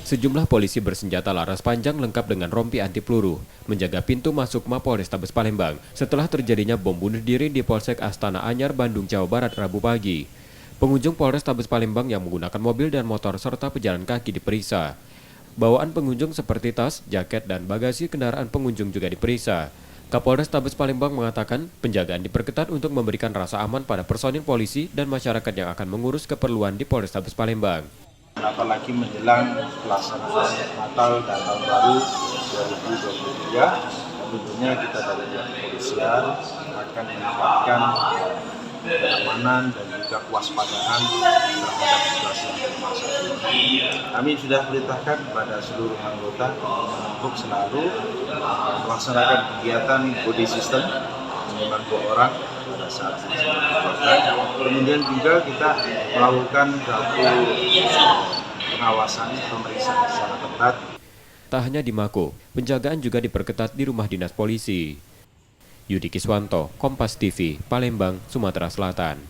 Sejumlah polisi bersenjata laras panjang lengkap dengan rompi anti peluru menjaga pintu masuk Mapolrestabes Palembang setelah terjadinya bom bunuh diri di Polsek Astana Anyar, Bandung, Jawa Barat, Rabu pagi. Pengunjung Polrestabes Palembang yang menggunakan mobil dan motor serta pejalan kaki diperiksa. Bawaan pengunjung seperti tas, jaket, dan bagasi kendaraan pengunjung juga diperiksa. Kapolrestabes Palembang mengatakan penjagaan diperketat untuk memberikan rasa aman pada personil polisi dan masyarakat yang akan mengurus keperluan di Polrestabes Palembang. Apalagi menjelang pelaksanaan Natal dan Tahun Baru 2023, tentunya kita dari pihak kepolisian akan meningkatkan keamanan dan juga kewaspadaan terhadap situasi yang bermasalah. Kami sudah perintahkan kepada seluruh anggota untuk selalu melaksanakan kegiatan body system minimal 2 orang pada saat kemudian juga kita melakukan satu pengawasan pemeriksaan secara ketat. Tak hanya di Mako, penjagaan juga diperketat di rumah dinas polisi. Yudi Kiswanto, Kompas TV, Palembang, Sumatera Selatan.